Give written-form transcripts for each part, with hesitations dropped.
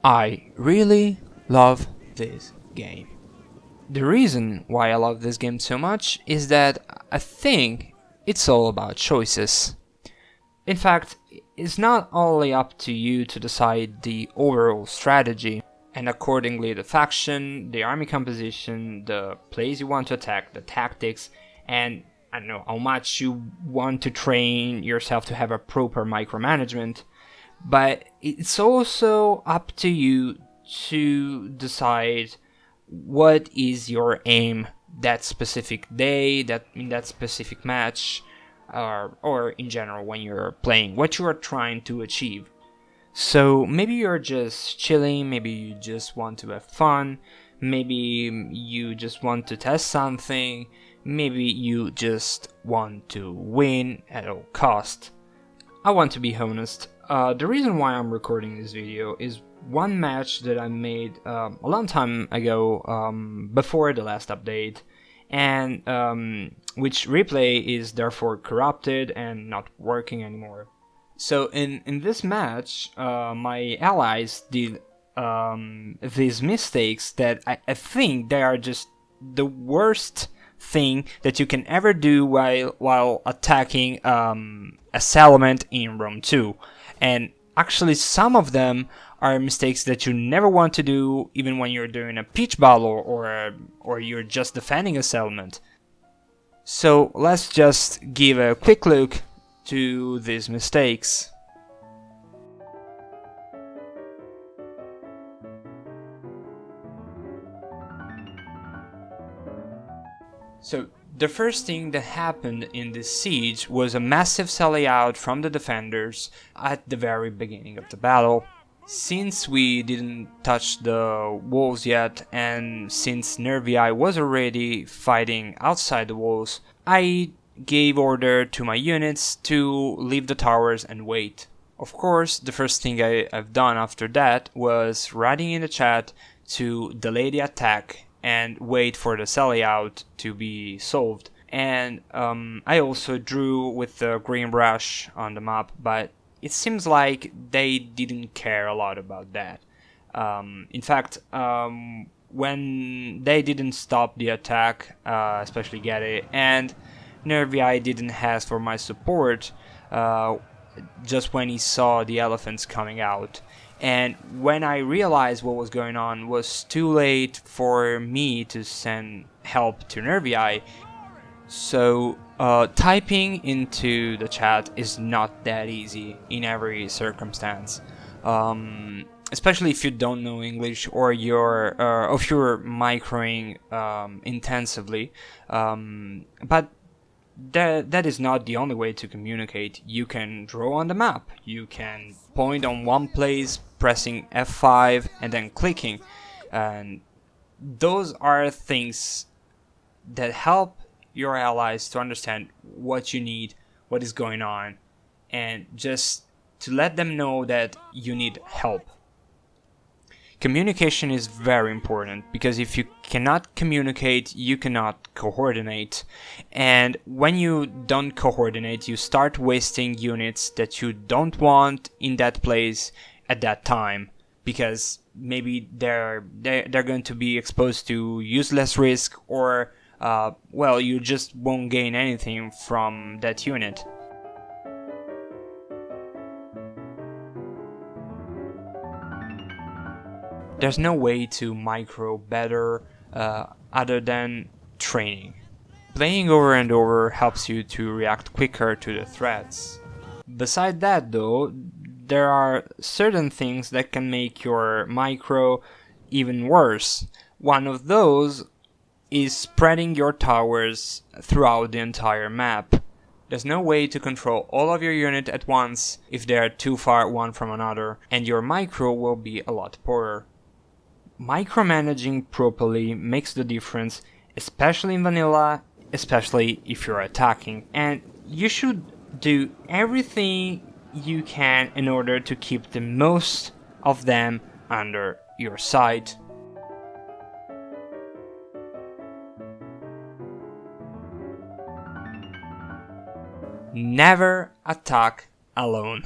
I really love this game. The reason why I love this game so much is that I think it's all about choices. In fact, it's not only up to you to decide the overall strategy, and accordingly the faction, the army composition, the place you want to attack, the tactics, and I don't know how much you want to train yourself to have a proper micromanagement, but it's also up to you to decide what is your aim that specific day, that in that specific match, or in general when you're playing, what you are trying to achieve. So maybe you're just chilling, maybe you just want to have fun, maybe you just want to test something, maybe you just want to win at all cost. I want to be honest, the reason why I'm recording this video is one match that I made a long time ago, before the last update, and which replay is therefore corrupted and not working anymore. So in this match, my allies did these mistakes that I think they are just the worst thing that you can ever do while attacking a settlement in Rome 2. And actually some of them are mistakes that you never want to do even when you're doing a pitch battle or you're just defending a settlement. So let's just give a quick look to these mistakes. So the first thing that happened in this siege was a massive sellout from the defenders at the very beginning of the battle. Since we didn't touch the walls yet, and since Nervii was already fighting outside the walls, I gave order to my units to leave the towers and wait. Of course, the first thing I've done after that was writing in the chat to delay the attack and wait for the sellout to be solved. And I also drew with the green brush on the map, but it seems like they didn't care a lot about that. In fact, when they didn't stop the attack, especially Getty, and Nervii didn't ask for my support, just when he saw the elephants coming out. And when I realized what was going on, was too late for me to send help to Nervii. So typing into the chat is not that easy in every circumstance, especially if you don't know English or if you're microing intensively. But that is not the only way to communicate. You can draw on the map. You can point on one place, pressing F5 and then clicking, and those are things that help your allies to understand what you need, what is going on, and just to let them know that you need help. Communication is very important, because if you cannot communicate, you cannot coordinate. And when you don't coordinate, you start wasting units that you don't want in that place at that time, because maybe they're going to be exposed to useless risk, or well, you just won't gain anything from that unit. There's no way to micro better other than training. Playing over and over helps you to react quicker to the threats. Beside that though, there are certain things that can make your micro even worse. One of those is spreading your towers throughout the entire map. There's no way to control all of your unit at once if they are too far one from another, and your micro will be a lot poorer. Micromanaging properly makes the difference, especially in vanilla, especially if you're attacking, and you should do everything you can in order to keep the most of them under your sight. Never attack alone.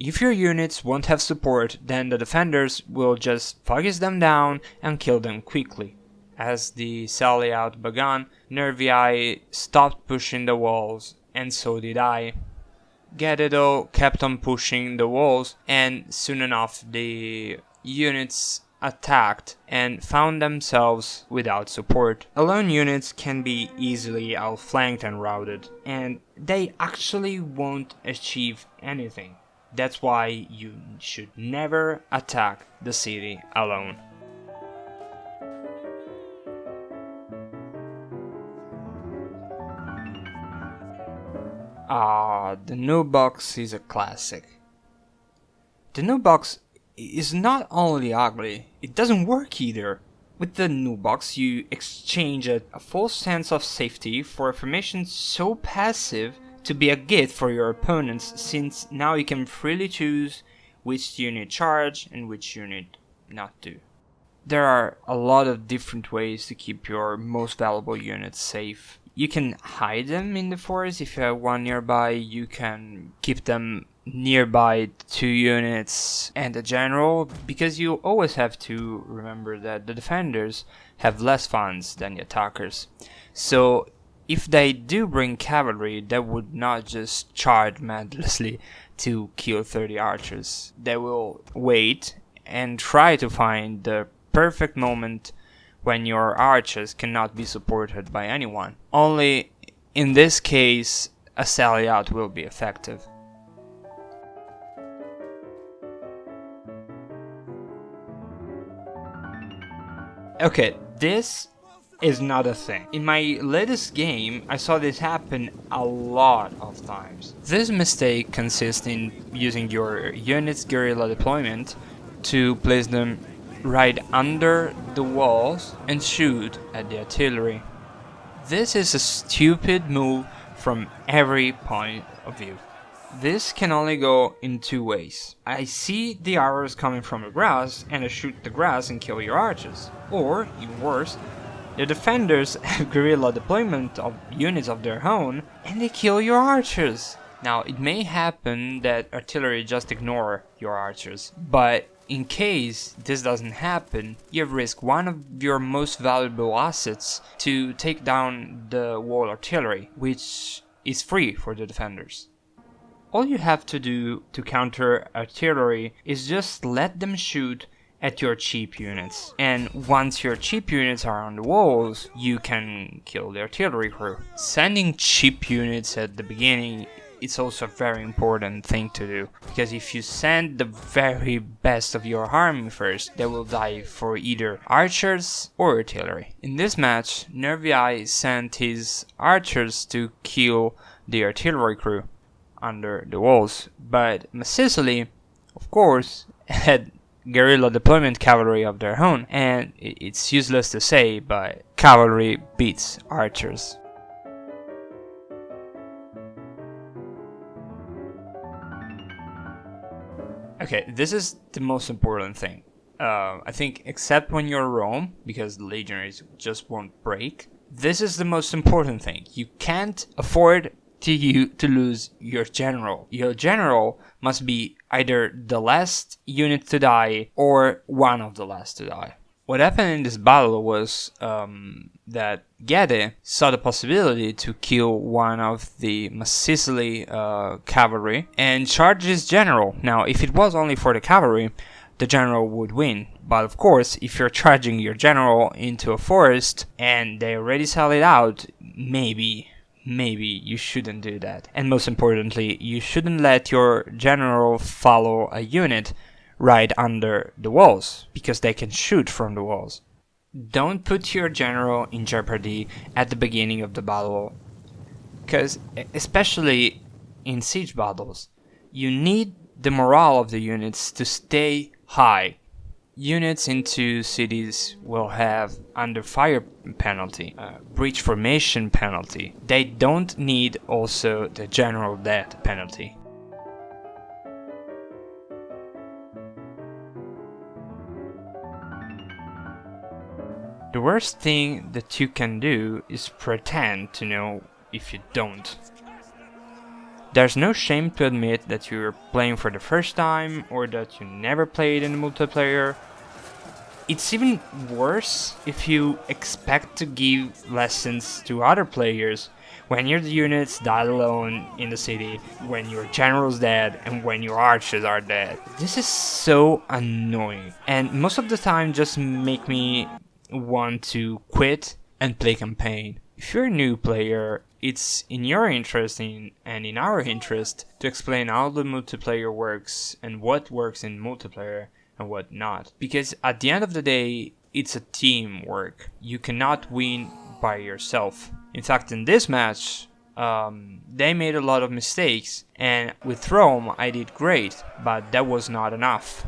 If your units won't have support, then the defenders will just focus them down and kill them quickly. As the cell layout began, Nervii stopped pushing the walls, and so did I. Gede though kept on pushing the walls, and soon enough the units attacked and found themselves without support. Alone units can be easily outflanked and routed, and they actually won't achieve anything. That's why you should never attack the city alone. The new box is a classic. The new box is not only ugly, it doesn't work either. With the new box, you exchange a false sense of safety for a formation so passive to be a gift for your opponents, since now you can freely choose which unit charge and which unit not to. There are a lot of different ways to keep your most valuable units safe. You can hide them in the forest if you have one nearby, you can keep them nearby 2 units and a general, because you always have to remember that the defenders have less funds than the attackers. So if they do bring cavalry, they would not just charge mindlessly to kill 30 archers. They will wait and try to find the perfect moment when your archers cannot be supported by anyone. Only in this case, a sally out will be effective. Okay, this is not a thing. In my latest game, I saw this happen a lot of times. This mistake consists in using your unit's guerrilla deployment to place them right under the walls and shoot at the artillery. This is a stupid move from every point of view. This can only go in 2 ways. I see the arrows coming from the grass and I shoot the grass and kill your archers. Or, even worse, the defenders have guerrilla deployment of units of their own and they kill your archers. Now, it may happen that artillery just ignore your archers, but in case this doesn't happen, you risk one of your most valuable assets to take down the wall artillery, which is free for the defenders. All you have to do to counter artillery is just let them shoot at your cheap units, and once your cheap units are on the walls, you can kill the artillery crew. Sending cheap units at the beginning, it's also a very important thing to do, because if you send the very best of your army first, they will die for either archers or artillery. In this match, Nervii sent his archers to kill the artillery crew under the walls, but Sicily, of course, had guerrilla deployment cavalry of their own, and it's useless to say, but cavalry beats archers. Okay, this is the most important thing. I think, except when you're Rome, because the legionaries just won't break, this is the most important thing. You can't afford to lose your general. Your general must be either the last unit to die or one of the last to die. What happened in this battle was that Gede saw the possibility to kill one of the Sicily cavalry and charge his general. Now, if it was only for the cavalry, the general would win. But of course, if you're charging your general into a forest and they already sell it out, maybe you shouldn't do that. And most importantly, you shouldn't let your general follow a unit right under the walls, because they can shoot from the walls. Don't put your general in jeopardy at the beginning of the battle, because especially in siege battles, you need the morale of the units to stay high. Units into cities will have under fire penalty, breach formation penalty. They don't need also the general death penalty. The worst thing that you can do is pretend to know if you don't. There's no shame to admit that you're playing for the first time or that you never played in multiplayer. It's even worse if you expect to give lessons to other players when your units die alone in the city, when your general's dead, and when your archers are dead. This is so annoying, and most of the time just make me want to quit and play campaign. If you're a new player, it's in your interest and in our interest to explain how the multiplayer works and what works in multiplayer and what not. Because at the end of the day, it's a teamwork. You cannot win by yourself. In fact, in this match, they made a lot of mistakes, and with Rome I did great, but that was not enough.